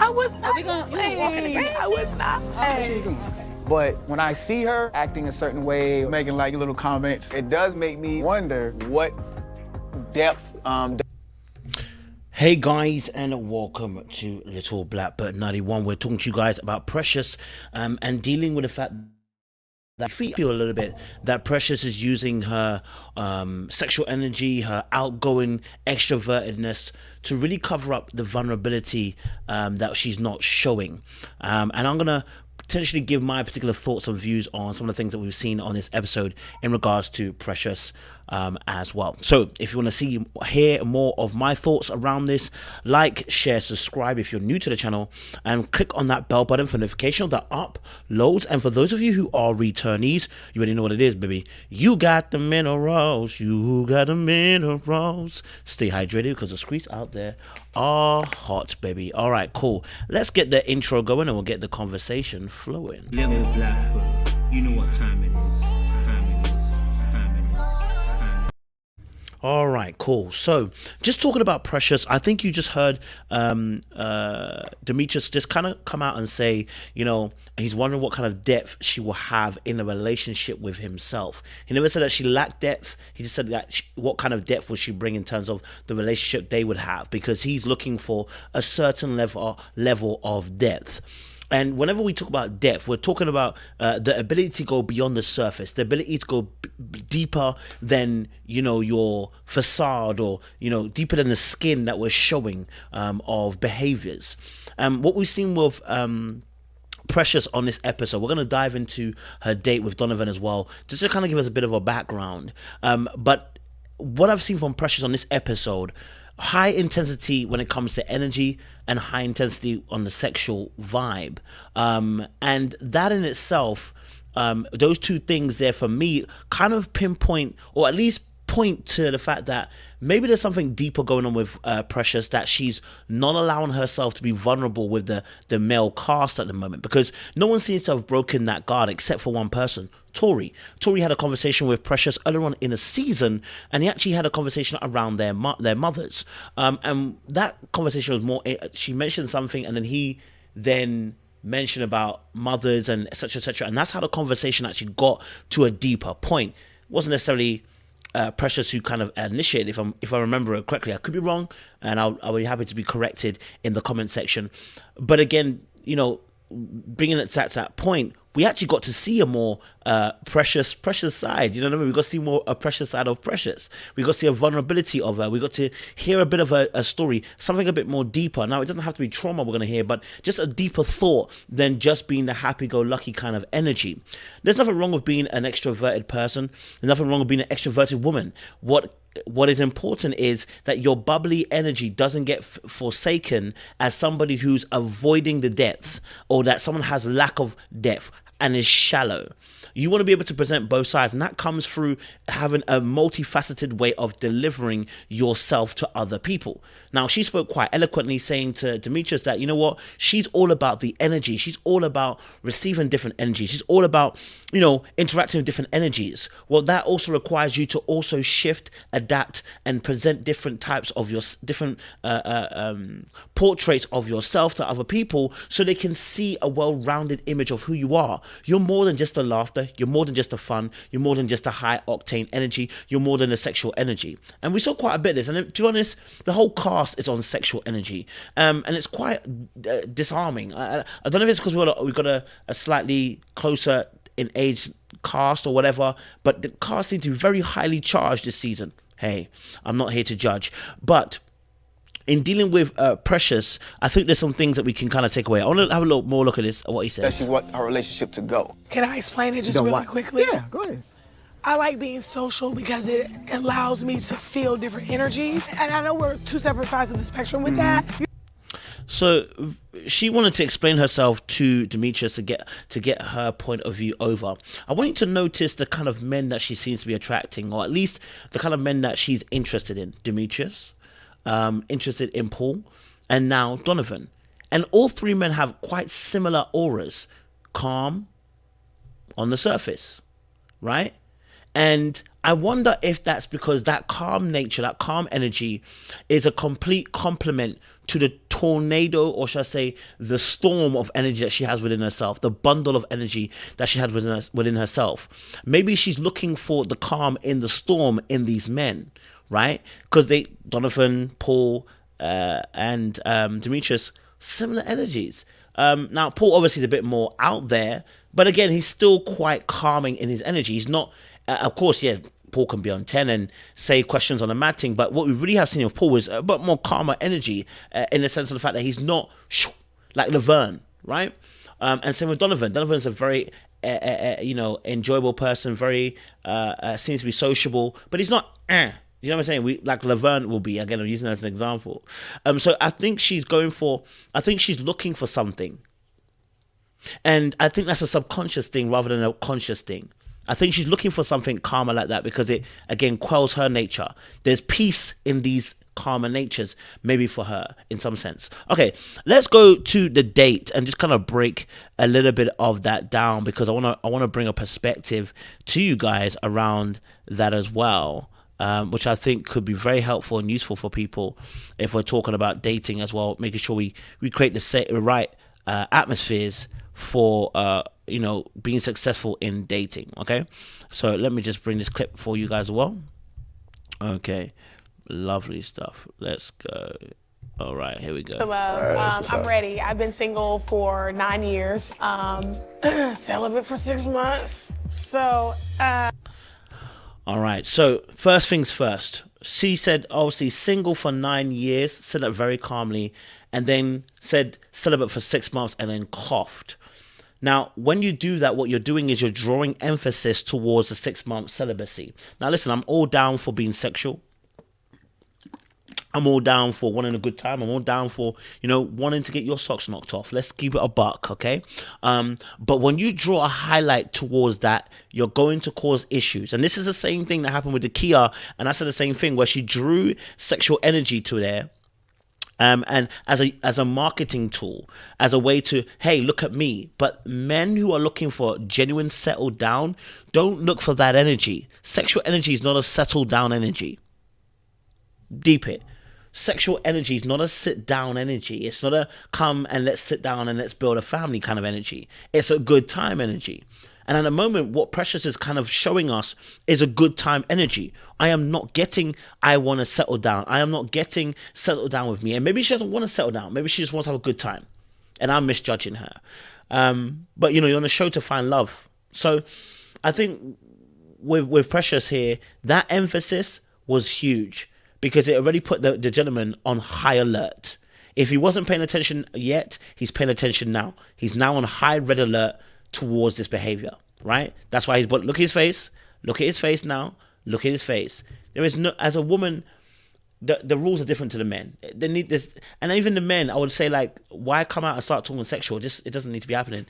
I was not. You walking the grass? I was not. Okay. But when I see her acting a certain way, making like little comments, it does make me wonder what depth. Hey guys, and welcome to Little Black Bird 91. We're talking to you guys about Precious and dealing with the fact that I feel a little bit that Precious is using her sexual energy, her outgoing extrovertedness to really cover up the vulnerability that she's not showing. And I'm gonna potentially give my particular thoughts and views on some of the things that we've seen on this episode in regards to Precious as well. So if you want to hear more of my thoughts around this, like, share, subscribe if you're new to the channel, and click on that bell button for notification of the uploads. And for those of you who are returnees, you already know what it is, baby. You got the minerals, you got the minerals. Stay hydrated because the streets out there are hot, baby. All right, cool. Let's get the intro going and we'll get the conversation flowing. Little Black Bird, you know what time it is. All right, cool. So just talking about Precious, I think you just heard Demetrius just kind of come out and say, you know, he's wondering what kind of depth she will have in a relationship with himself. He never said that she lacked depth. He just said that what kind of depth would she bring in terms of the relationship they would have, because he's looking for a certain level of depth. And whenever we talk about depth, we're talking about the ability to go beyond the surface, the ability to go deeper than, you know, your facade, or, you know, deeper than the skin that we're showing of behaviors. What we've seen with Precious on this episode, we're going to dive into her date with Donovan as well, just to kind of give us a bit of a background. But what I've seen from Precious on this episode, high intensity when it comes to energy and high intensity on the sexual vibe, and that in itself, those two things there for me kind of pinpoint, or at least point to the fact that maybe there's something deeper going on with Precious, that she's not allowing herself to be vulnerable with the male cast at the moment, because no one seems to have broken that guard except for one person, Tori. Tori had a conversation with Precious earlier on in a season, and he actually had a conversation around their mothers, and that conversation was more, she mentioned something and then he then mentioned about mothers and etc., and that's how the conversation actually got to a deeper point. It wasn't necessarily Precious who kind of initiated, if I remember it correctly. I could be wrong, and I'll be happy to be corrected in the comment section. But again, you know, bringing it to that point, we actually got to see a more Precious side. You know what I mean? We got to see more a Precious side of Precious. We got to see a vulnerability of her. We got to hear a bit of a story, something a bit more deeper. Now, it doesn't have to be trauma we're going to hear, but just a deeper thought than just being the happy-go-lucky kind of energy. There's nothing wrong with being an extroverted person. There's nothing wrong with being an extroverted woman. What is important is that your bubbly energy doesn't get forsaken as somebody who's avoiding the depth, or that someone has lack of depth and is shallow. You want to be able to present both sides, and that comes through having a multifaceted way of delivering yourself to other people. Now, she spoke quite eloquently, saying to Demetrius that, you know what, she's all about the energy. She's all about receiving different energies. She's all about, you know, interacting with different energies. Well, that also requires you to also shift, adapt, and present different types of your different portraits of yourself to other people, so they can see a well-rounded image of who you are. You're more than just the laughter. You're more than just the fun. You're more than just a high octane energy. You're more than a sexual energy. And we saw quite a bit of this. And to be honest, the whole cast is on sexual energy. And it's quite disarming. I don't know if it's because we've got a slightly closer in age cast or whatever, but the cast seems to be very highly charged this season. Hey, I'm not here to judge. But in dealing with Precious, I think there's some things that we can kind of take away. I want to have a little more look at this, what he said. She want our relationship to go. Can I explain it just really quickly? Yeah, go ahead. I like being social because it allows me to feel different energies. And I know we're two separate sides of the spectrum with that. So she wanted to explain herself to Demetrius to get her point of view over. I want you to notice the kind of men that she seems to be attracting, or at least the kind of men that she's interested in. Demetrius, interested in Paul, and now Donovan. And all three men have quite similar auras. Calm on the surface, right? And I wonder if that's because that calm nature, that calm energy is a complete complement to the tornado, or should I say the storm of energy that she has within herself, the bundle of energy that she had within herself. Maybe she's looking for the calm in the storm in these men, right? Because Donovan, Paul, and Demetrius, similar energies. Now, Paul obviously is a bit more out there, but again, he's still quite calming in his energy. He's not, of course, yeah, Paul can be on 10 and say questions on the matting, but what we really have seen of Paul is a bit more calmer energy in the sense of the fact that he's not like Laverne, right? And same with Donovan. Donovan's a very, enjoyable person, very, seems to be sociable, but he's not, you know what I'm saying? Like Laverne will be, again, I'm using that as an example. So I think she's looking for something. And I think that's a subconscious thing rather than a conscious thing. I think she's looking for something calmer like that because it, again, quells her nature. There's peace in these calmer natures, maybe for her in some sense. Okay, let's go to the date and just kind of break a little bit of that down, because I want to bring a perspective to you guys around that as well. Which I think could be very helpful and useful for people if we're talking about dating as well, making sure we create the right atmospheres for being successful in dating. Okay, so let me just bring this clip for you guys as well. Okay, lovely stuff. Let's go. All right, here we go. I'm ready. I've been single for 9 years, celibate for 6 months. So all right, so first things first. She said, obviously, single for 9 years, said that very calmly, and then said celibate for 6 months, and then coughed. Now, when you do that, what you're doing is you're drawing emphasis towards the 6-month celibacy. Now, listen, I'm all down for being sexual. I'm all down for wanting a good time. I'm all down for, wanting to get your socks knocked off. Let's keep it a buck, okay? But when you draw a highlight towards that, you're going to cause issues. And this is the same thing that happened with the Kia. And I said the same thing, where she drew sexual energy to there. And as a marketing tool, as a way to, hey, look at me. But men who are looking for genuine settle down, don't look for that energy. Sexual energy is not a settle down energy. Deep it. Sexual energy is not a sit down energy. It's not a come and let's sit down and let's build a family kind of energy. It's a good time energy. And at the moment, what Precious is kind of showing us is a good time energy. I am not getting, I want to settle down. I am not getting settle down with me. And maybe she doesn't want to settle down. Maybe she just wants to have a good time. And I'm misjudging her. But you're on a show to find love. So I think with Precious here, that emphasis was huge, because it already put the gentleman on high alert. If he wasn't paying attention yet, he's paying attention now. He's now on high red alert towards this behavior, right? That's why look at his face. Look at his face now. Look at his face. There is no, as a woman, the rules are different to the men. They need this, and even the men, I would say, like, why come out and start talking sexual? It doesn't need to be happening.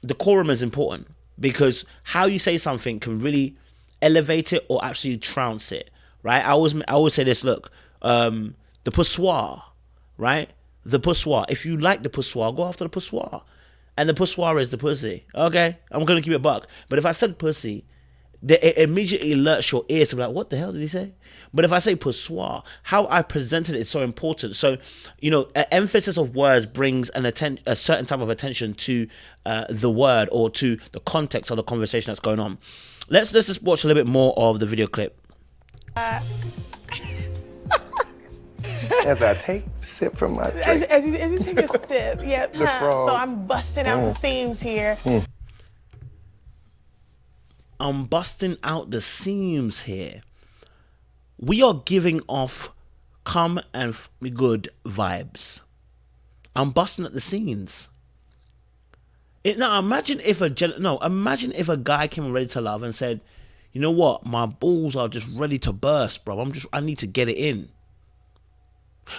Decorum is important, because how you say something can really elevate it or actually trounce it. Right, I always say this. Look, the poussoir, right? The poussoir. If you like the poussoir, go after the poussoir, and the poussoir is the pussy. Okay, I'm gonna keep it a buck. But if I said pussy, it immediately alerts your ears to be like, what the hell did he say? But if I say poussoir, how I presented it is so important. So, an emphasis of words brings a certain type of attention to the word or to the context of the conversation that's going on. Let's just watch a little bit more of the video clip. As I take a sip from my drink. As you take a sip, yep. The frog. So I'm busting out the seams here. I'm busting out the seams here. We are giving off come and good vibes. I'm busting at the seams. Imagine if a guy came ready to love and said, you know what? My balls are just ready to burst, bro. I need to get it in.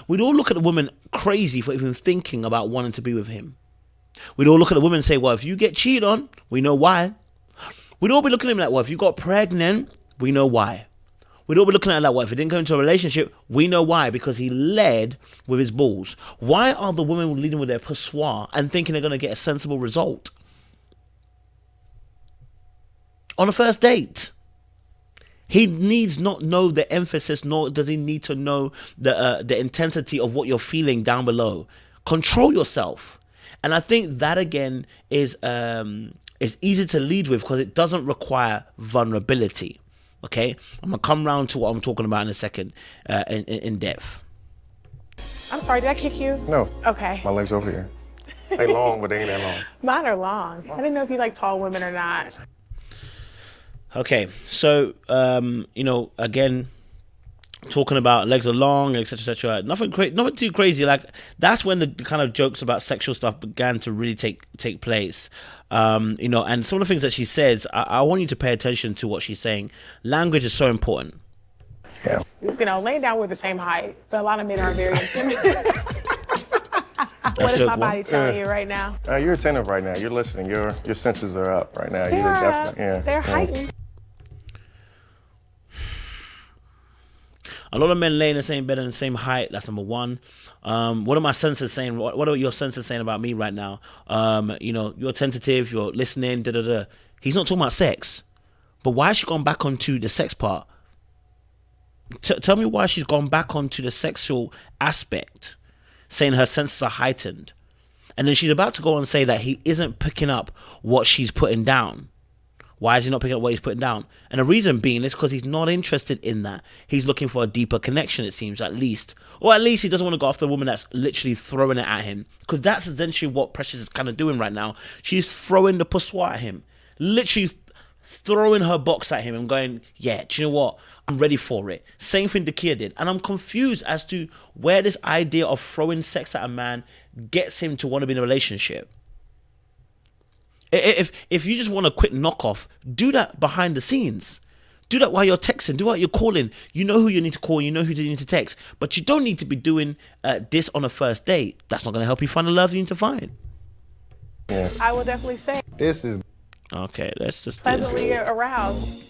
We'd all look at the woman crazy for even thinking about wanting to be with him. We'd all look at the woman and say, well, if you get cheated on, we know why. We'd all be looking at him like, well, if you got pregnant, we know why. We'd all be looking at him like, well, if he didn't go into a relationship, we know why, because he led with his balls. Why are the women leading with their poussoir and thinking they're going to get a sensible result? On a first date. He needs not know the emphasis, nor does he need to know the intensity of what you're feeling down below. Control yourself. And I think that again is easy to lead with because it doesn't require vulnerability. Okay, I'm gonna come round to what I'm talking about in a second, in depth. I'm sorry, did I kick you? No. Okay. My legs over here. They long, but they ain't that long. Mine are long. I didn't know if you like tall women or not. Okay, so again, talking about legs are long, etc., nothing too crazy. Like that's when the kind of jokes about sexual stuff began to really take place. And some of the things that she says, I want you to pay attention to what she's saying. Language is so important. Yeah. Laying down, we're the same height, but a lot of men are very intimidated. What is my body telling you right now? You're attentive right now. You're listening. Your senses are up right now. They're heightened. A lot of men lay in the same bed in the same height. That's number one. What are my senses saying? What are your senses saying about me right now? You're tentative. You're listening. He's not talking about sex, but why has she gone back onto the sex part? Tell me why she's gone back onto the sexual aspect, saying her senses are heightened, and then she's about to go on and say that he isn't picking up what she's putting down. Why is he not picking up what he's putting down? And the reason being is because he's not interested in that. He's looking for a deeper connection, it seems, at least. Or at least he doesn't want to go after a woman that's literally throwing it at him. Because that's essentially what Precious is kind of doing right now. She's throwing the pussoir at him. Literally throwing her box at him and going, yeah, do you know what? I'm ready for it. Same thing Dakia did. And I'm confused as to where this idea of throwing sex at a man gets him to want to be in a relationship. If you just want a quick knockoff, do that behind the scenes. Do that while you're texting. Do that while you're calling. You know who you need to call. You know who you need to text. But you don't need to be doing this on a first date. That's not going to help you find the love you need to find. Yeah. I will definitely say. This is... Okay, let's just... Pleasantly aroused.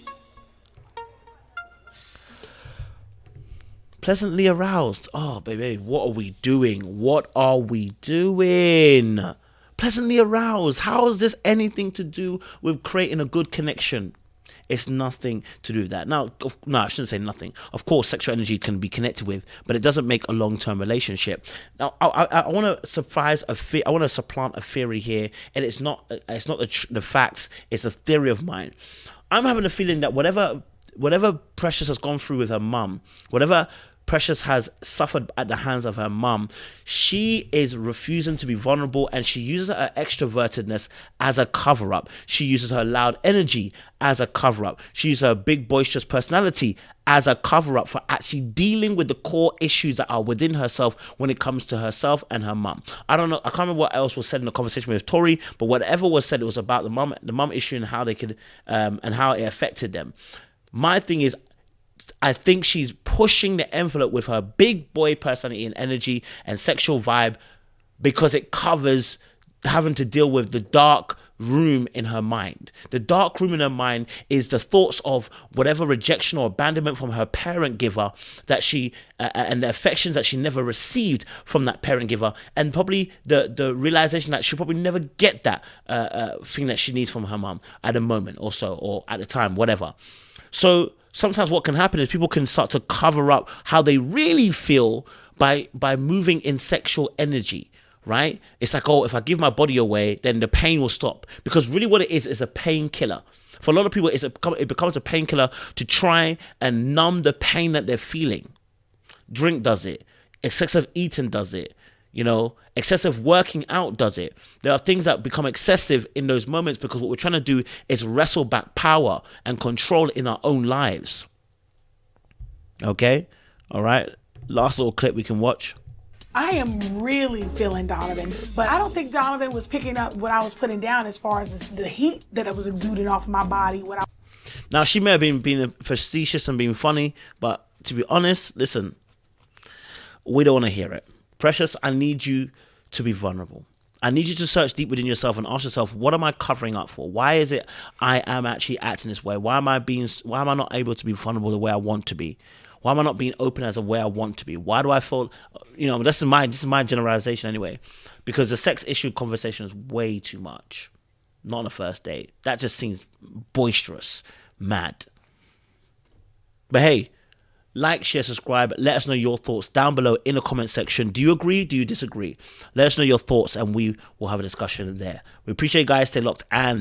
Pleasantly aroused. Oh, baby, what are we doing? What are we doing? Pleasantly aroused. How is this anything to do with creating a good connection? It's nothing to do with that. Now, no, I shouldn't say nothing. Of course, sexual energy can be connected with, but it doesn't make a long-term relationship. Now, I want to supplant a theory here, and it's not the facts. It's a theory of mine. I'm having a feeling that whatever Precious has gone through with her mum, whatever Precious has suffered at the hands of her mum, she is refusing to be vulnerable, and she uses her extrovertedness as a cover-up. She uses her loud energy as a cover-up. She uses her big boisterous personality as a cover-up for actually dealing with the core issues that are within herself when it comes to herself and her mum. I don't know, I can't remember what else was said in the conversation with Tori, but whatever was said, it was about the mum issue and how they could and how it affected them. My thing is, I think she's pushing the envelope with her big boy personality and energy and sexual vibe because it covers having to deal with the dark room in her mind. The dark room in her mind is the thoughts of whatever rejection or abandonment from her parent giver that she and the affections that she never received from that parent giver, and probably the realization that she'll probably never get that thing that she needs from her mom at a moment or so, or at the time, whatever. So sometimes what can happen is people can start to cover up how they really feel by moving in sexual energy, right? It's like, oh, if I give my body away, then the pain will stop. Because really what it is a painkiller. For a lot of people, it becomes a painkiller to try and numb the pain that they're feeling. Drink does it. Excessive eating does it. Excessive working out does it. There are things that become excessive in those moments because what we're trying to do is wrestle back power and control in our own lives. Okay? All right. Last little clip we can watch. I am really feeling Donovan, but I don't think Donovan was picking up what I was putting down as far as the heat that it was exuding off of my body. Now, she may have been being facetious and being funny, but to be honest, listen, we don't want to hear it. Precious, I need you to be vulnerable. I need you to search deep within yourself and ask yourself, what am I covering up for? Why is it I am actually acting this way? Why am I not able to be vulnerable the way I want to be? Why am I not being open as the way I want to be? Why do I feel, this is my generalization anyway, because the sex issue conversation is way too much. Not on a first date. That just seems boisterous, mad. But hey, like, share, subscribe. Let us know your thoughts down below in the comment section. Do you agree? Do you disagree? Let us know your thoughts and we will have a discussion there. We appreciate you guys. Stay locked and